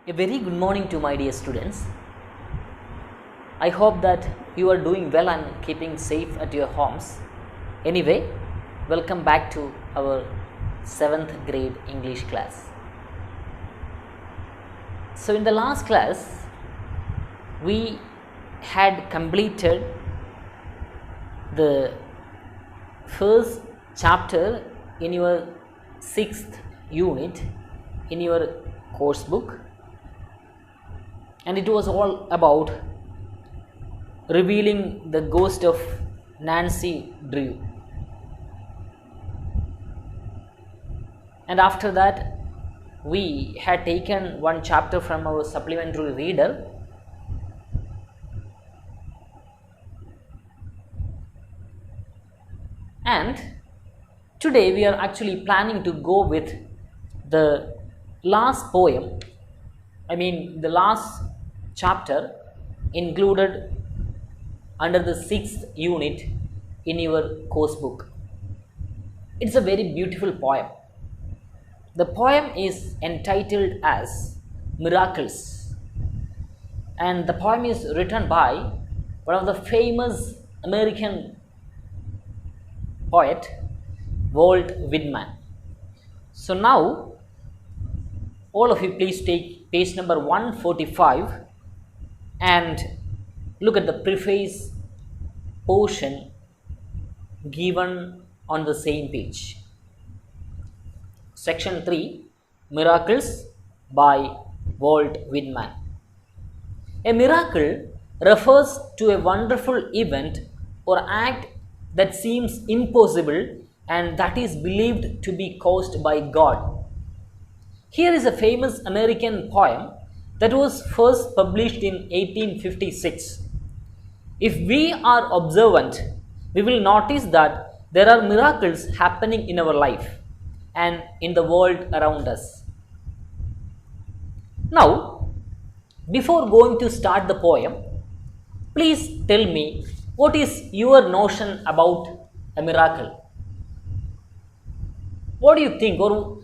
A very good morning to my dear students. I hope that you are doing well and keeping safe at your homes. Anyway, welcome back to our 7th grade English class. So in the last class, we had completed the first chapter in your 6th unit in your course book, and it was all about revealing the ghost of Nancy Drew. And after that, we had taken one chapter from our supplementary reader, and today we are actually planning to go with the last poem, the last chapter included under the 6th unit in your course book. It's a very beautiful poem. The poem is entitled as Miracles, and the poem is written by one of the famous American poet, Walt Whitman. So now, all of you please take page number 145 and look at the preface portion given on the same page. Section 3, Miracles by Walt Whitman. A miracle refers to a wonderful event or act that seems impossible and that is believed to be caused by God. Here is a famous American poem that was first published in 1856. If we are observant, we will notice that there are miracles happening in our life and in the world around us. Now, before going to start the poem, please tell me, what is your notion about a miracle? What do you think, or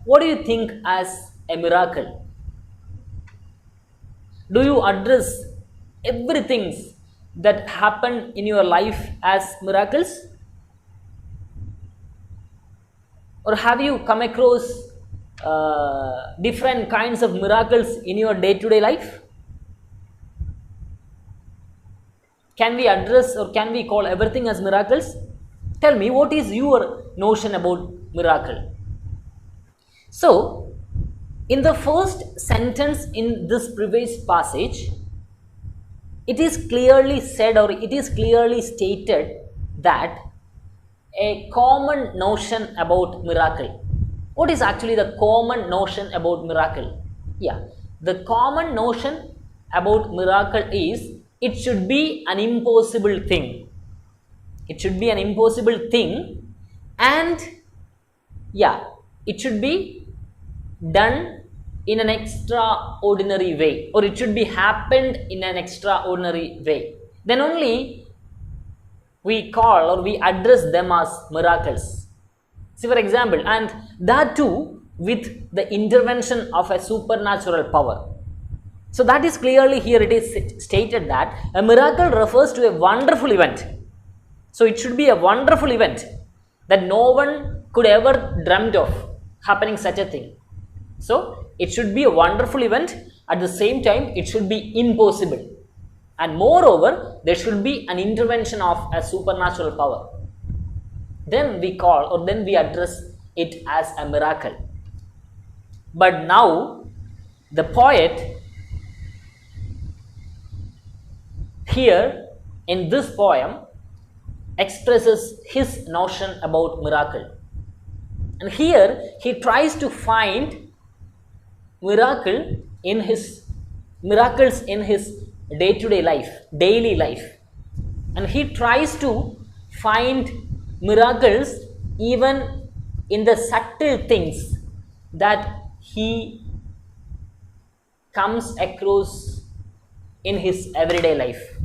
what do you think as a miracle? Do you address everything that happened in your life as miracles? Or have you come across different kinds of miracles in your day-to-day life? Can we address or can we call everything as miracles? Tell me, what is your notion about miracle? So, in the first sentence in this previous passage, it is clearly said, or it is clearly stated, that a common notion about miracle. What is actually the common notion about miracle? Yeah, the common notion about miracle is it should be an impossible thing. It should be an impossible thing, and yeah, it should be done in an extraordinary way, or it should be happened in an extraordinary way. Then only we call or we address them as miracles. See, for example, and that too with the intervention of a supernatural power. So that is clearly here it is stated that a miracle refers to a wonderful event. So it should be a wonderful event that no one could ever dreamt of happening such a thing. So it should be a wonderful event, at the same time it should be impossible, and moreover there should be an intervention of a supernatural power. Then we call or then we address it as a miracle. But now the poet here in this poem expresses his notion about miracle, and here he tries to find miracles in his day-to-day life, daily life, and he tries to find miracles even in the subtle things that he comes across in his everyday life.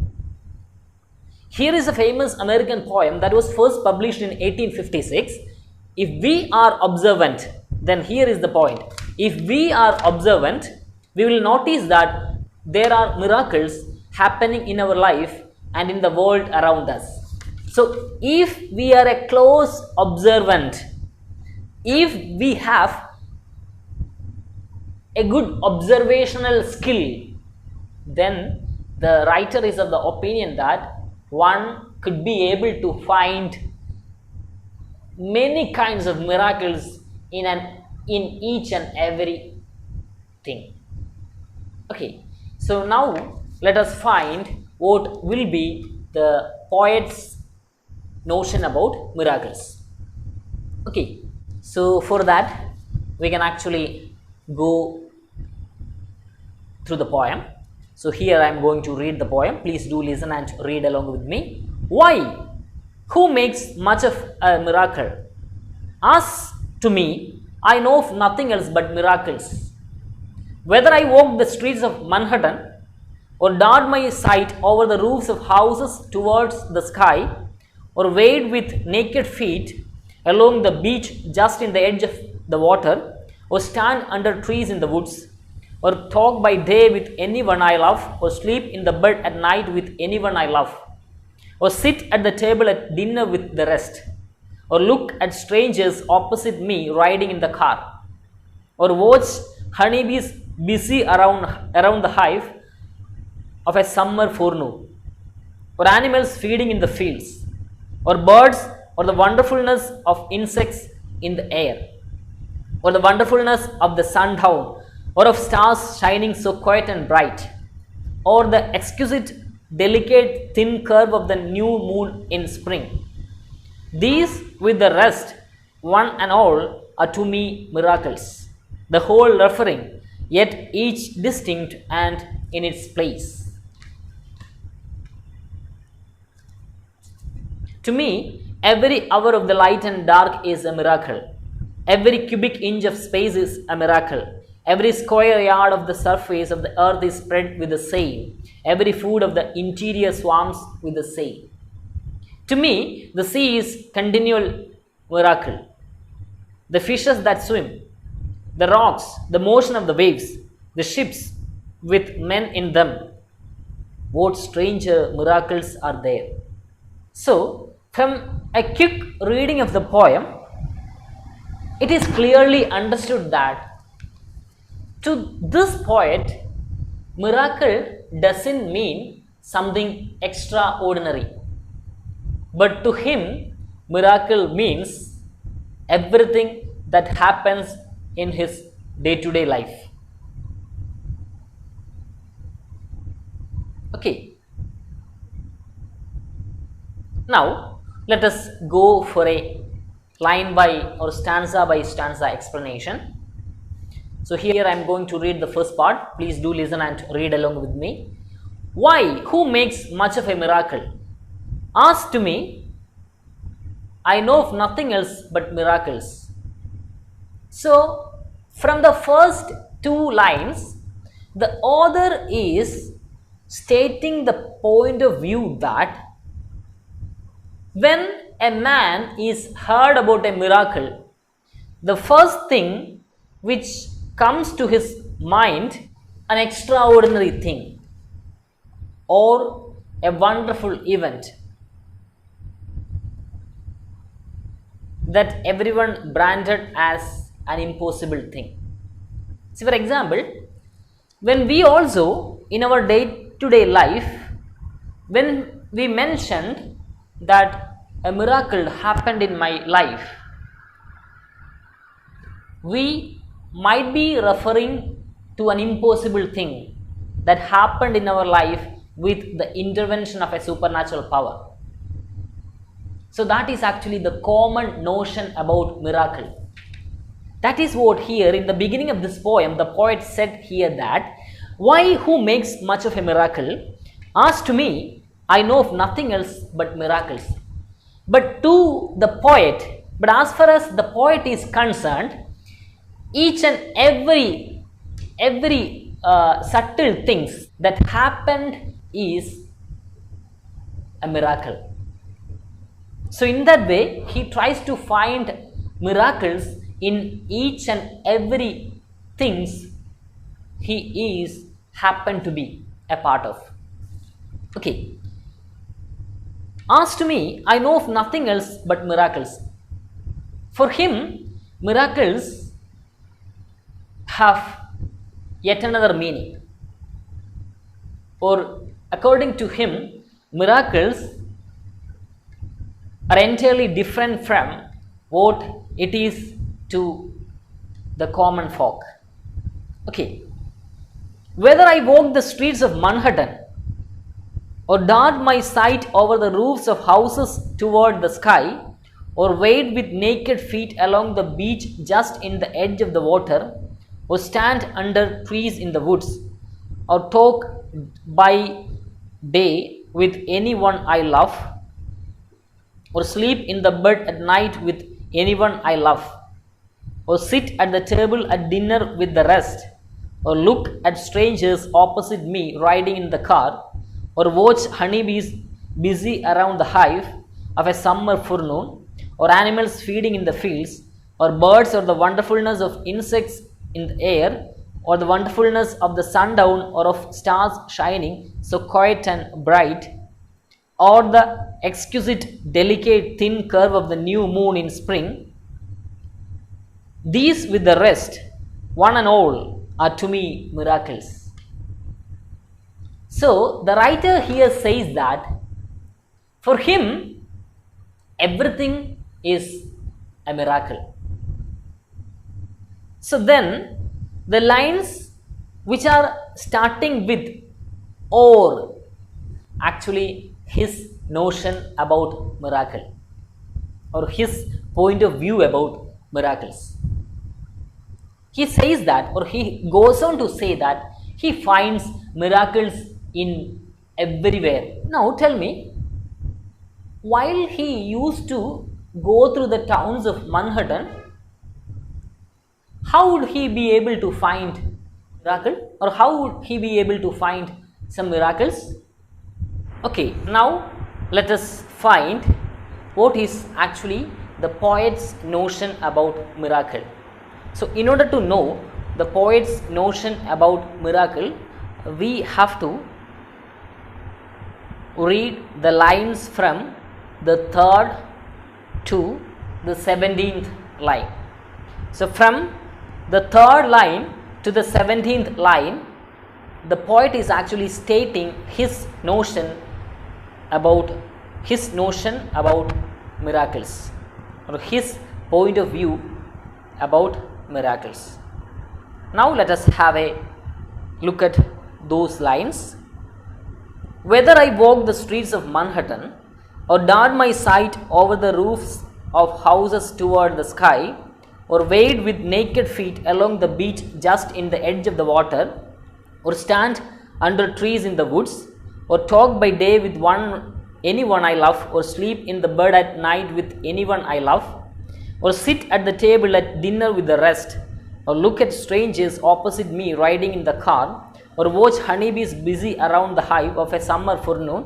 Here is a famous American poem that was first published in 1856. If we are observant, then here is the point. If we are observant, we will notice that there are miracles happening in our life and in the world around us. So, if we are a close observant, if we have a good observational skill, then the writer is of the opinion that one could be able to find many kinds of miracles in each and every thing. Okay, so now let us find what will be the poet's notion about miracles. Okay, so for that we can actually go through the poem. So here I am going to read the poem. Please do listen and read along with me. Why? Who makes much of a miracle? As to me, I know of nothing else but miracles. Whether I walk the streets of Manhattan or dart my sight over the roofs of houses towards the sky, or wade with naked feet along the beach just in the edge of the water, or stand under trees in the woods, or talk by day with anyone I love, or sleep in the bed at night with anyone I love, or sit at the table at dinner with the rest, or look at strangers opposite me riding in the car, or watch honeybees busy around the hive of a summer forenoon, or animals feeding in the fields, or birds, or the wonderfulness of insects in the air, or the wonderfulness of the sundown, or of stars shining so quiet and bright, or the exquisite, delicate, thin curve of the new moon in spring. These, with the rest, one and all, are to me miracles, the whole referring, yet each distinct and in its place. To me, every hour of the light and dark is a miracle. Every cubic inch of space is a miracle. Every square yard of the surface of the earth is spread with the same. Every foot of the interior swarms with the same. To me, the sea is continual miracle. The fishes that swim, the rocks, the motion of the waves, the ships with men in them. What stranger miracles are there? So, from a quick reading of the poem, it is clearly understood that to this poet, miracle doesn't mean something extraordinary. But to him, miracle means everything that happens in his day-to-day life. Okay. Now, let us go for a line by or stanza by stanza explanation. So here I am going to read the first part. Please do listen and read along with me. Why? Who makes much of a miracle? As to me, I know of nothing else but miracles. So, from the first two lines, the author is stating the point of view that when a man is heard about a miracle, the first thing which comes to his mind, an extraordinary thing or a wonderful event that everyone branded as an impossible thing. See, for example, when we also in our day-to-day life, when we mentioned that a miracle happened in my life, we might be referring to an impossible thing that happened in our life with the intervention of a supernatural power. So that is actually the common notion about miracle. That is what here in the beginning of this poem, the poet said here that, why who makes much of a miracle? As to me, I know of nothing else but miracles. But to the poet, but as far as the poet is concerned, each and every subtle things that happened is a miracle. So in that way, he tries to find miracles in each and every things he is happened to be a part of. Okay. As to me, I know of nothing else but miracles. For him, miracles have yet another meaning. Or according to him, miracles are entirely different from what it is to the common folk. Okay. Whether I walk the streets of Manhattan or dart my sight over the roofs of houses toward the sky, or wade with naked feet along the beach just in the edge of the water, or stand under trees in the woods, or talk by day with anyone I love, or sleep in the bed at night with anyone I love, or sit at the table at dinner with the rest, or look at strangers opposite me riding in the car, or watch honeybees busy around the hive of a summer forenoon, or animals feeding in the fields, or birds, or the wonderfulness of insects in the air, or the wonderfulness of the sundown, or of stars shining so quiet and bright, or the exquisite, delicate, thin curve of the new moon in spring, these with the rest, one and all, are to me miracles. So, the writer here says that for him, everything is a miracle. So, then the lines which are starting with or actually his notion about miracle or his point of view about miracles. He says that, or he goes on to say that he finds miracles in everywhere. Now tell me, while he used to go through the towns of Manhattan, how would he be able to find miracle, or how would he be able to find some miracles? Okay, now let us find what is actually the poet's notion about miracle. So, in order to know the poet's notion about miracle, we have to read the lines from the 3rd to the 17th line. So, from the 3rd line to the 17th line, the poet is actually stating his notion about miracles, or his point of view about miracles. Now let us have a look at those lines. Whether I walk the streets of Manhattan or dart my sight over the roofs of houses toward the sky, or wade with naked feet along the beach just in the edge of the water, or stand under trees in the woods, or talk by day with anyone I love, or sleep in the bed at night with anyone I love, or sit at the table at dinner with the rest, or look at strangers opposite me riding in the car, or watch honeybees busy around the hive of a summer forenoon,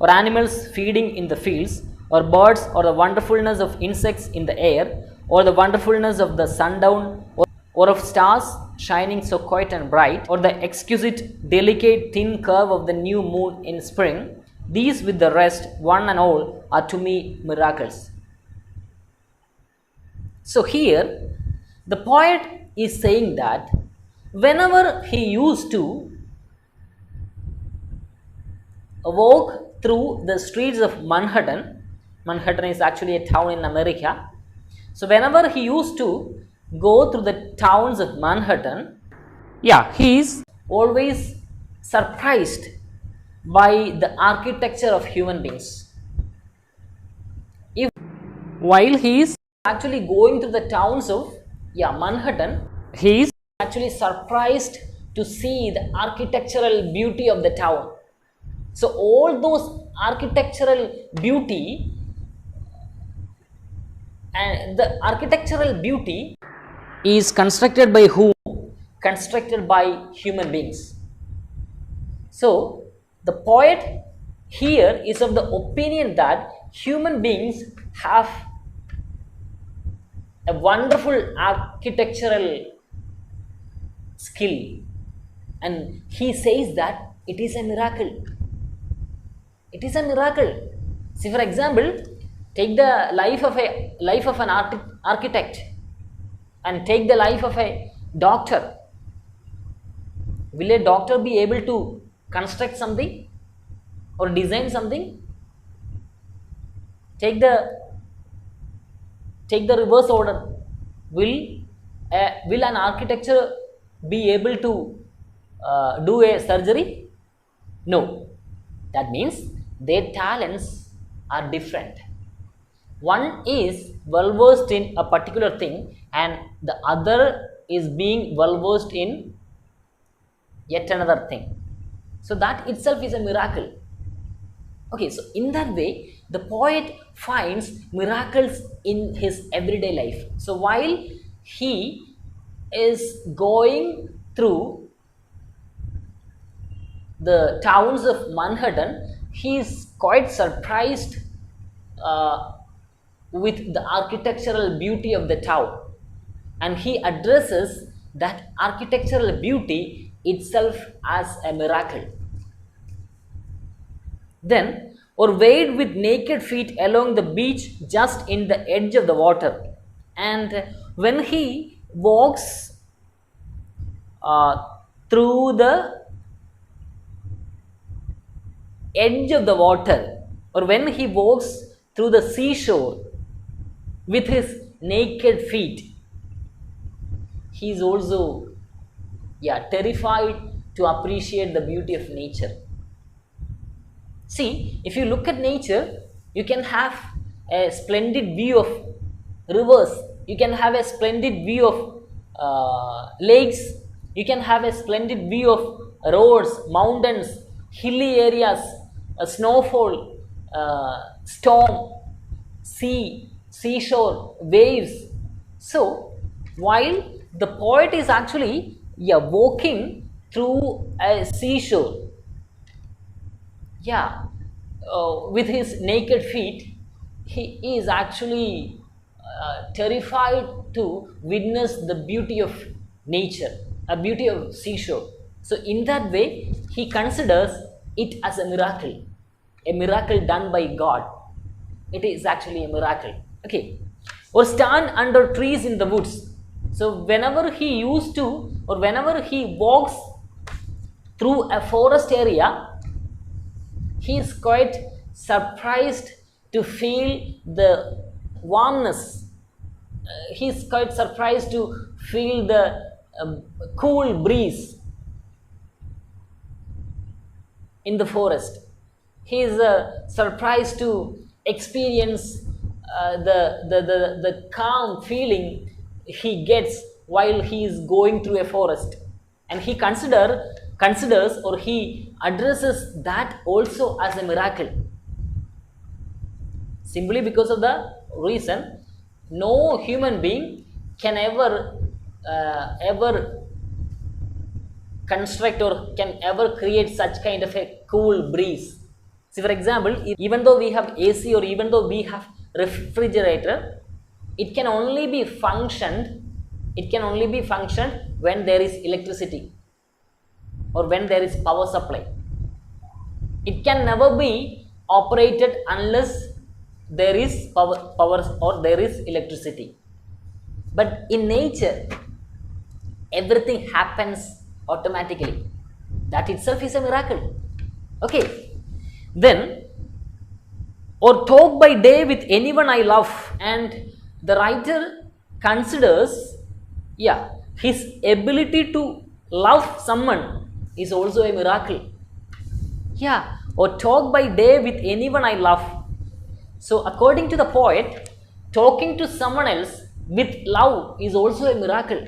or animals feeding in the fields, or birds, or the wonderfulness of insects in the air, or the wonderfulness of the sundown, or of stars shining so quiet and bright, or the exquisite, delicate, thin curve of the new moon in spring, these with the rest, one and all, are to me miracles. So here, the poet is saying that whenever he used to walk through the streets of Manhattan, Manhattan is actually a town in America. So whenever he used to go through the towns of Manhattan, he is always surprised by the architecture of human beings. While he is actually going through the towns of Manhattan, he is actually surprised to see the architectural beauty of the town. So all those architectural beauty, and the architectural beauty is constructed by whom? Constructed by human beings. So the poet here is of the opinion that human beings have a wonderful architectural skill, and he says that it is a miracle. It is a miracle. See, for example, take the life of an architect and take the life of a doctor. Will a doctor be able to construct something or design something? Take the reverse order. Will an architecture be able to do a surgery? No. That means their talents are different. One is well versed in a particular thing and the other is being well versed in yet another thing. So that itself is a miracle. Okay, so in that way, the poet finds miracles in his everyday life. So while he is going through the towns of Manhattan, he is quite surprised with the architectural beauty of the town, and he addresses that architectural beauty itself as a miracle. Then, or wade with naked feet along the beach just in the edge of the water, and when he walks through the edge of the water, or when he walks through the seashore with his naked feet, he is also terrified to appreciate the beauty of nature. See, if you look at nature, you can have a splendid view of rivers, you can have a splendid view of lakes, you can have a splendid view of roads, mountains, hilly areas, a snowfall, storm, sea, seashore, waves. So, while the poet is actually walking through a seashore, with his naked feet, he is actually terrified to witness the beauty of nature, a beauty of seashore. So in that way, he considers it as a miracle done by God. It is actually a miracle. Okay, or stand under trees in the woods. So whenever he used to, or whenever he walks through a forest area, he is quite surprised to feel the warmness. He is quite surprised to feel the cool breeze in the forest. He is surprised to experience the calm feeling he gets while he is going through a forest, and he considers or he addresses that also as a miracle, simply because of the reason no human being can ever construct or can ever create such kind of a cool breeze. See, for example, even though we have AC or even though we have refrigerator, it can only be functioned when there is electricity or when there is power supply. It can never be operated unless there is power or there is electricity. But in nature, everything happens automatically. That itself is a miracle. Okay, then, or talk by day with anyone I love, and the writer considers his ability to love someone is also a miracle. Or talk by day with anyone I love. So according to the poet, talking to someone else with love is also a miracle.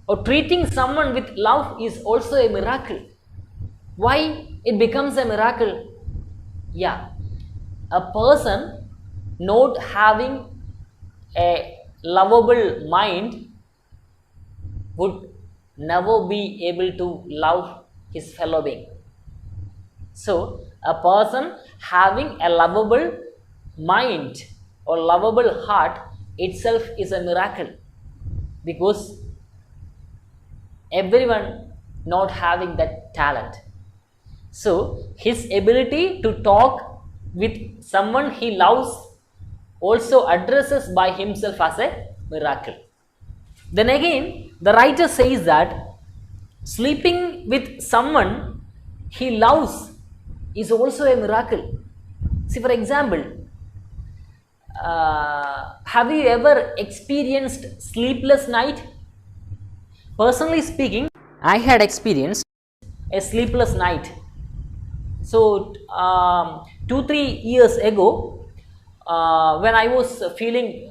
Or treating someone with love is also a miracle. Why it becomes a miracle? A person not having a lovable mind would never be able to love his fellow being. So a person having a lovable mind or lovable heart itself is a miracle, because everyone not having that talent. So his ability to talk with someone he loves also addresses by himself as a miracle. Then again, the writer says that sleeping with someone he loves is also a miracle. See, for example, have you ever experienced sleepless night? Personally speaking, I had experienced a sleepless night. So 2-3 years ago, when I was feeling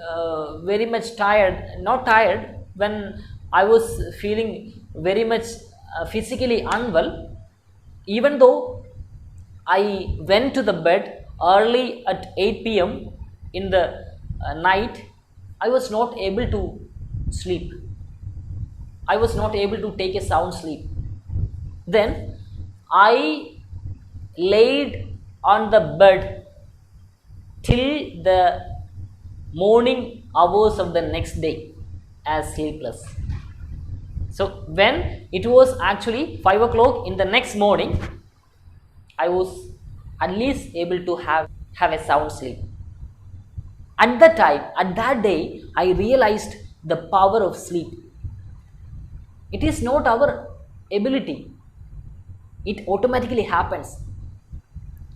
very much tired, not tired, when I was feeling very much physically unwell, even though I went to the bed early at 8 p.m. in the night, I was not able to sleep. I was not able to take a sound sleep. Then I laid on the bed till the morning hours of the next day as sleepless. So when it was actually 5 o'clock in the next morning, I was at least able to have a sound sleep. At that time, at that day, I realized the power of sleep. It is not our ability. It automatically happens.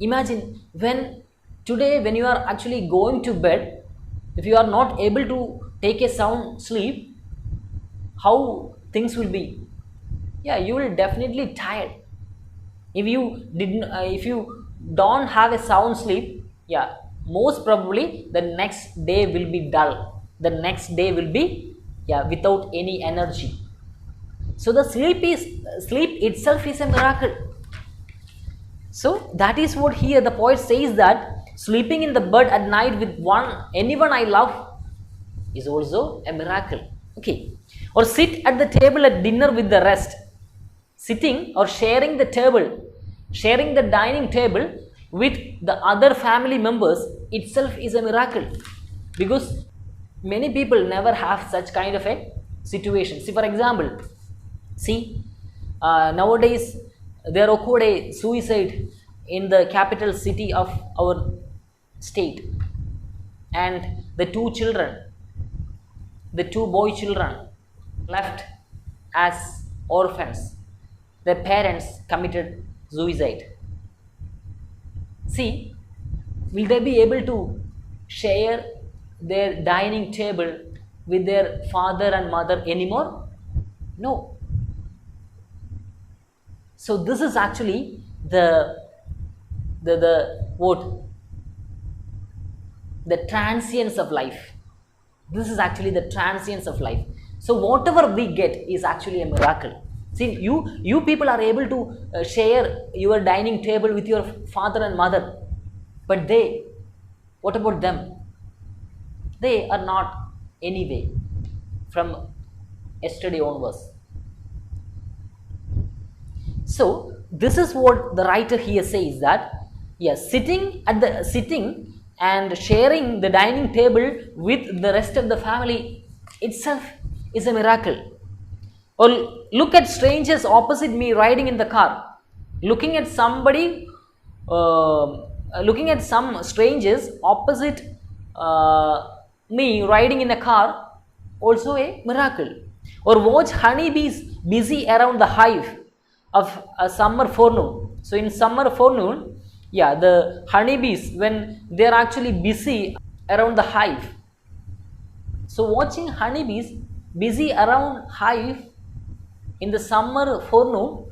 Imagine when today when you are actually going to bed, if you are not able to take a sound sleep, how things will be? Yeah, you will definitely tired. If you don't have a sound sleep, yeah, most probably the next day will be dull. The next day will be without any energy. So the sleep itself is a miracle. So that is what here the poet says, that sleeping in the bed at night with anyone I love is also a miracle. Okay. Or sit at the table at dinner with the rest. Sitting or sharing the dining table with the other family members itself is a miracle, because many people never have such kind of a situation. See, for example, nowadays there occurred a suicide in the capital city of our state, and the two boy children left as orphans. Their parents committed suicide. See, will they be able to share their dining table with their father and mother anymore? No. So this is actually the transience of life. This is actually the transience of life. So whatever we get is actually a miracle. See, you people are able to share your dining table with your father and mother, but what about them? They are not anyway from yesterday onwards. So this is what the writer here says, that yes, sitting and sharing the dining table with the rest of the family itself is a miracle. Or look at strangers opposite me riding in the car. Looking at some strangers opposite me riding in a car, also a miracle. Or watch honeybees busy around the hive of a summer forenoon. So in summer forenoon, the honeybees, when they are actually busy around the hive. So watching honeybees busy around hive in the summer forenoon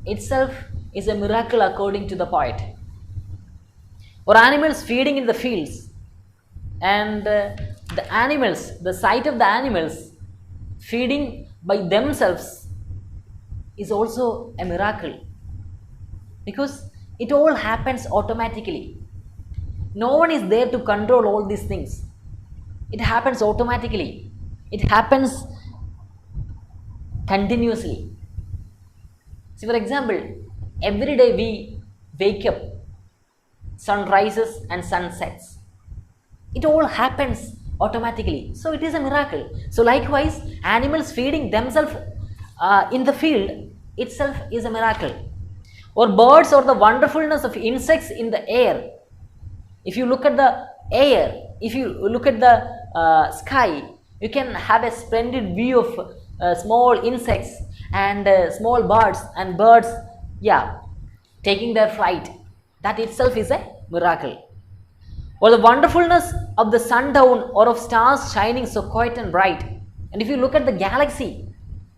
itself is a miracle according to the poet. Or animals feeding in the fields, and the sight of the animals feeding by themselves is also a miracle, because it all happens automatically. No one is there to control all these things. It happens automatically. It happens continuously. See, for example, every day we wake up, sun rises and sun sets. It all happens automatically. So it is a miracle. So likewise, animals feeding themselves in the field itself is a miracle. Or birds, or the wonderfulness of insects in the air. If you look at the air, if you look at the sky, you can have a splendid view of small insects and small birds, and birds, yeah, taking their flight. That itself is a miracle. Or the wonderfulness of the sundown, or of stars shining so quiet and bright. And if you look at the galaxy,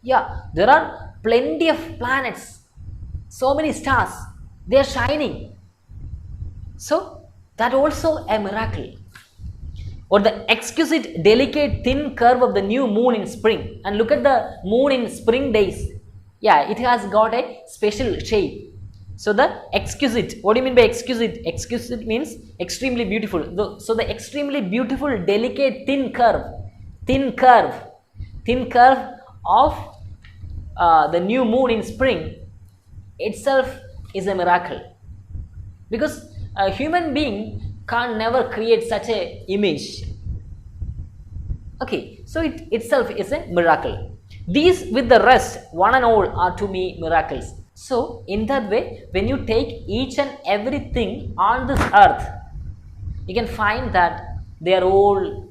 yeah, there are plenty of planets, so many stars, they are shining. So that also a miracle. Or the exquisite, delicate, thin curve of the new moon in spring. And look at the moon in spring days. Yeah, it has got a special shape. So the exquisite, what do you mean by exquisite? Exquisite means extremely beautiful. So the extremely beautiful, delicate, thin curve of the new moon in spring itself is a miracle. Because a human being can't never create such a image. Okay, so it itself is a miracle. These with the rest, one and all, are to me miracles. So in that way, when you take each and everything on this earth, you can find that they are all,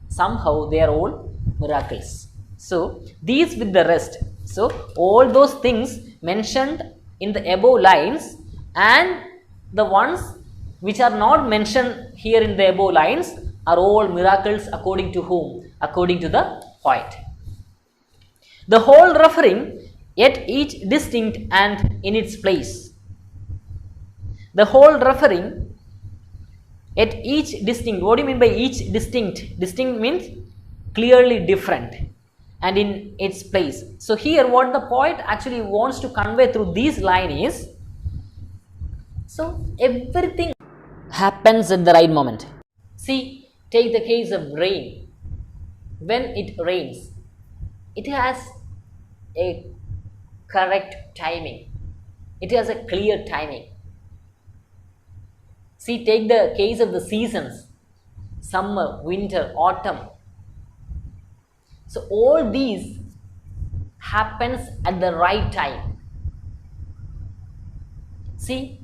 somehow they are all miracles. So these with the rest, so all those things mentioned in the above lines and the ones which are not mentioned here in the above lines are all miracles according to whom? According to the poet. The whole referring, yet each distinct and in its place. The whole referring, yet each distinct. What do you mean by each distinct? Distinct means clearly different and in its place. So here what the poet actually wants to convey through this line is, so everything happens at the right moment. See, take the case of rain. When it rains, it has a correct timing. It has a clear timing. See, take the case of the seasons, summer, winter, autumn. So all these happens at the right time. See,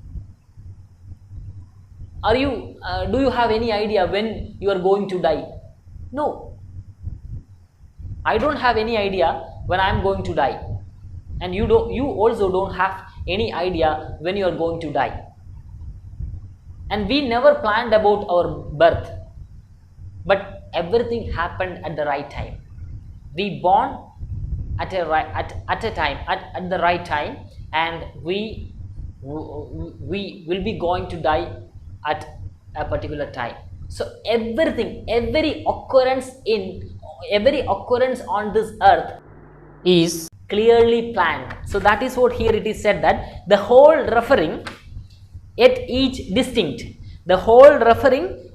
are you do you have any idea when you are going to die? No, I don't have any idea when I am going to die, and you also don't have any idea when you are going to die. And we never planned about our birth, but everything happened at the right time. We born at the right time, and we will be going to die at a particular time. So everything, every occurrence on this earth is clearly planned. So that is what here it is said, that the whole referring, yet each distinct, the whole referring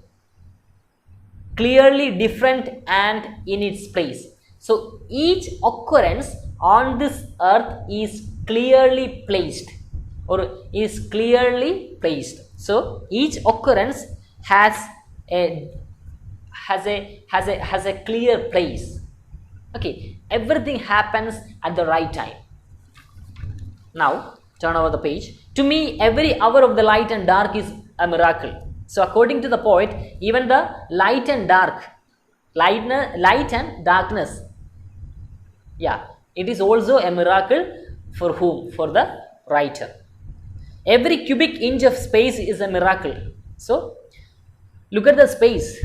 clearly different and in its place. So each occurrence on this earth is clearly placed, or is clearly placed. So each occurrence has a clear place. Okay, everything happens at the right time. Now turn over the page. To me, every hour of the light and dark is a miracle. So according to the poet, even the light and darkness, yeah, it is also a miracle. For whom? For the writer. Every cubic inch of space is a miracle. So look at the space,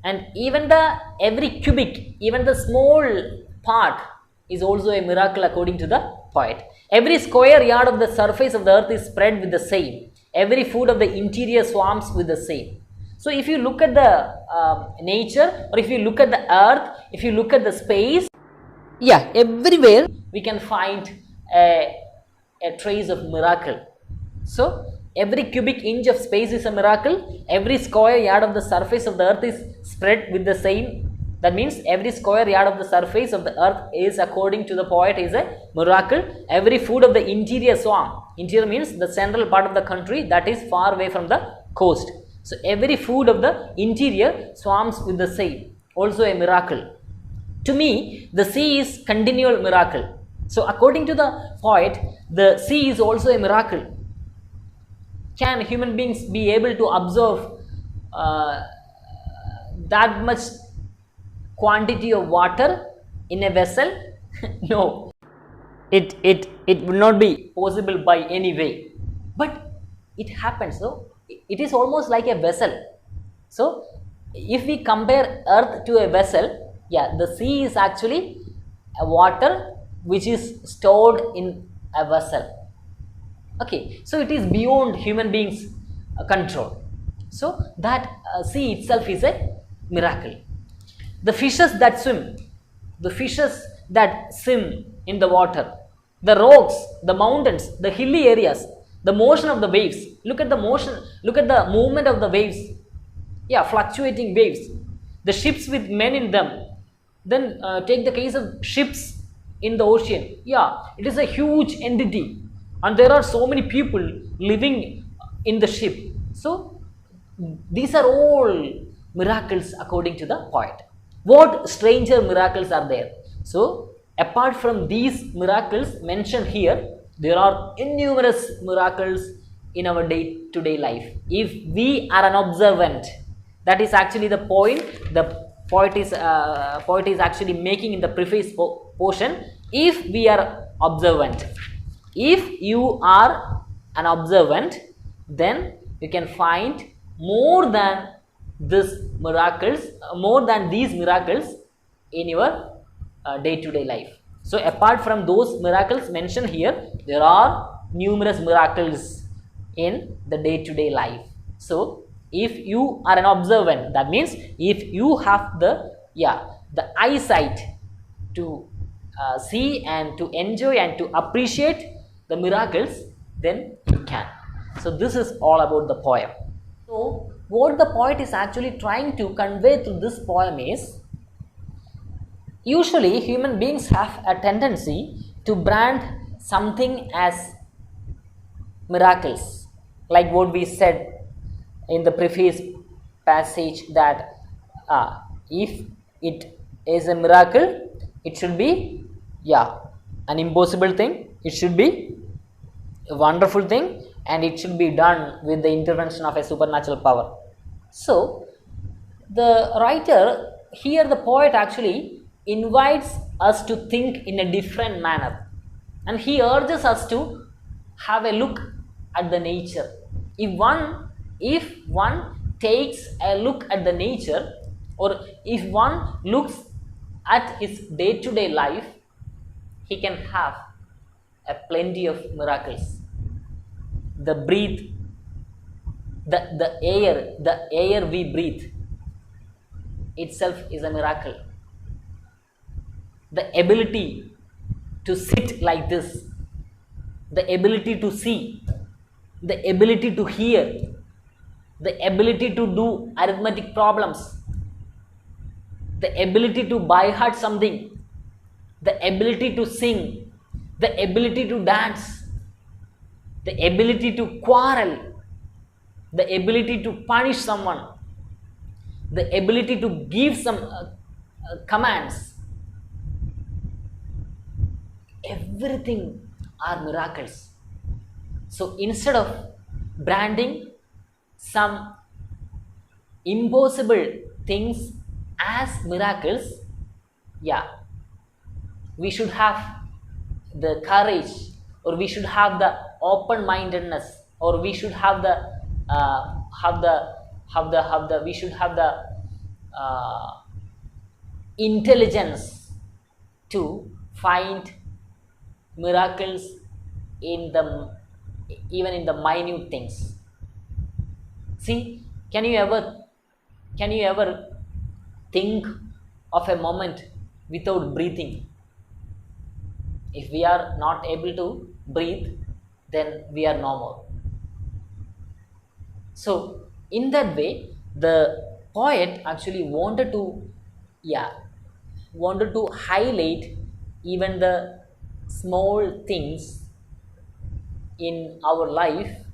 and even every cubic, even the small part is also a miracle according to the poet. Every square yard of the surface of the earth is spread with the same. Every foot of the interior swarms with the same. So if you look at the nature, or if you look at the earth, if you look at the space, yeah, everywhere we can find a trace of miracle. So every cubic inch of space is a miracle. Every square yard of the surface of the earth is spread with the same. That means every square yard of the surface of the earth is, according to the poet, is a miracle. Every foot of the interior swarm. Interior means the central part of the country that is far away from the coast. So every foot of the interior swarms with the same. Also a miracle. To me, the sea is continual miracle. So according to the poet, the sea is also a miracle. Can human beings be able to observe that much quantity of water in a vessel? No, it would not be possible by any way, but it happens. So it is almost like a vessel. So if we compare earth to a vessel, yeah, the sea is actually a water which is stored in a vessel. Okay, so it is beyond human beings control. So that sea itself is a miracle. The fishes that swim, the fishes that swim in the water, the rocks, the mountains, the hilly areas, the motion of the waves. Look at the motion, look at the movement of the waves. Yeah, fluctuating waves. The ships with men in them. Then take the case of ships in the ocean. Yeah, it is a huge entity, and there are so many people living in the ship. So these are all miracles according to the poet. What stranger miracles are there? So apart from these miracles mentioned here, there are innumerous miracles in our day-to-day life. If we are an observant, that is actually the point the poet is actually making in the preface portion. If we are observant, if you are an observant, then you can find more than these miracles in your day-to-day life. So apart from those miracles mentioned here, there are numerous miracles in the day-to-day life. So if you are an observant, that means if you have the eyesight to see and to enjoy and to appreciate the miracles, then you can. So this is all about the poem. So what the poet is actually trying to convey through this poem is, usually human beings have a tendency to brand something as miracles, like what we said in the preface passage, that if it is a miracle, it should be an impossible thing, it should be a wonderful thing, and it should be done with the intervention of a supernatural power. So the writer here, the poet, actually invites us to think in a different manner, and he urges us to have a look at the nature. If one takes a look at the nature, or if one looks at his day-to-day life, he can have a plenty of miracles. The breath, the air we breathe itself is a miracle. The ability to sit like this, the ability to see, the ability to hear, the ability to do arithmetic problems, the ability to by heart something, the ability to sing, the ability to dance, the ability to quarrel, the ability to punish someone, the ability to give some commands. Everything are miracles. So instead of branding some impossible things as miracles, we should have the courage, or we should have the open-mindedness, or we should have the we should have the intelligence to find miracles even in the minute things. See, can you ever think of a moment without breathing? If we are not able to breathe, then we are no more. So in that way, the poet actually wanted to highlight even the small things in our life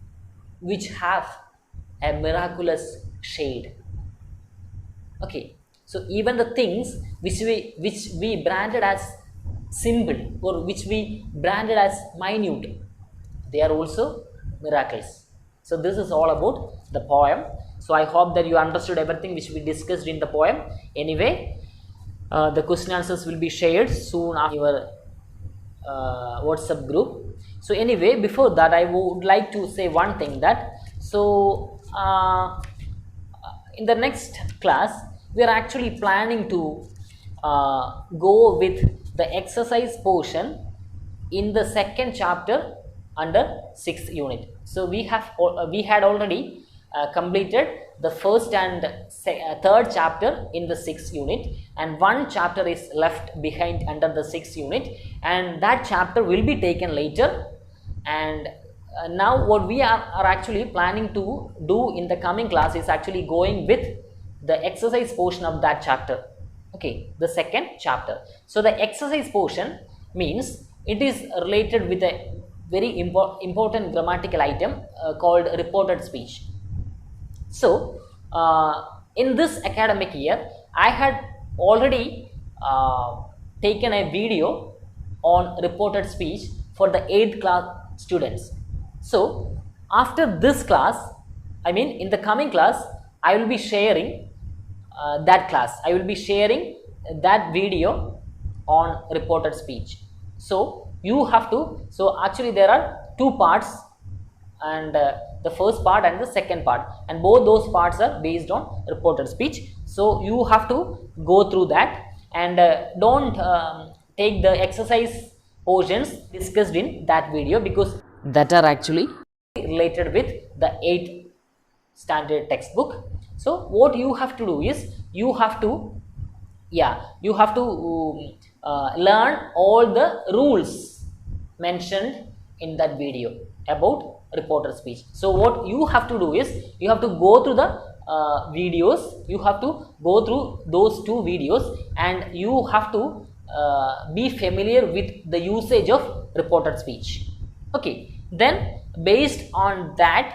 which have a miraculous shade. Okay, So even the things which we branded as simple or which we branded as minute, they are also miracles. So this is all about the poem. So I hope that you understood everything which we discussed in the poem. Anyway, the question answers will be shared soon after your WhatsApp group. So anyway, before that I would like to say one thing, that in the next class we are actually planning to go with the exercise portion in the second chapter under 6th unit. So we had already completed the first and third chapter in the 6th unit, and one chapter is left behind under the 6th unit, and that chapter will be taken later. And now what we are actually planning to do in the coming class is actually going with the exercise portion of that chapter. Okay, the second chapter. So the exercise portion means it is related with a very important grammatical item called reported speech. So in this academic year I had already taken a video on reported speech for the 8th class students. So after this class, I mean in the coming class, I will be sharing that class. I will be sharing that video on reported speech. So you have to, so actually there are two parts, and the first part and the second part, and both those parts are based on reported speech. So you have to go through that, and don't take the exercise portions discussed in that video, because that are actually related with the 8th standard textbook. So what you have to do is you have to learn all the rules mentioned in that video about reported speech. So what you have to do is you have to go through the videos, you have to go through those two videos, and you have to be familiar with the usage of reported speech. Okay, then based on that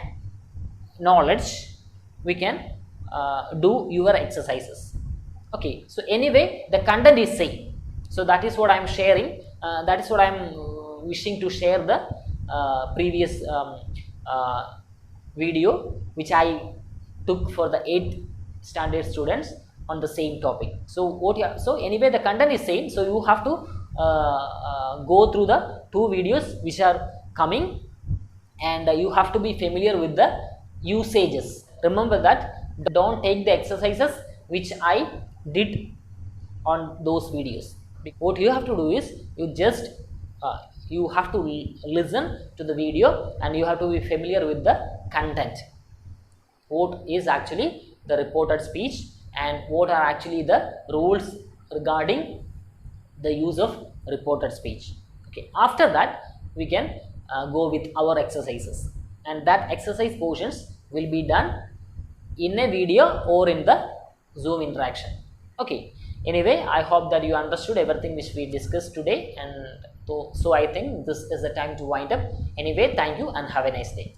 knowledge we can do your exercises. Okay, so anyway the content is same, so that is what I am sharing, that is what I am wishing to share the previous video which I took for the 8th standard students on the same topic. So so anyway the content is same, so you have to go through the two videos which are coming, and you have to be familiar with the usages. Remember that, don't take the exercises which I did on those videos. What you have to do is you just you have to listen to the video, and you have to be familiar with the content. What is actually the reported speech, and what are actually the rules regarding the use of reported speech. Okay, after that we can go with our exercises, and that exercise portions will be done in a video or in the Zoom interaction. Okay, anyway I hope that you understood everything which we discussed today, and so I think this is the time to wind up. Anyway, thank you and have a nice day.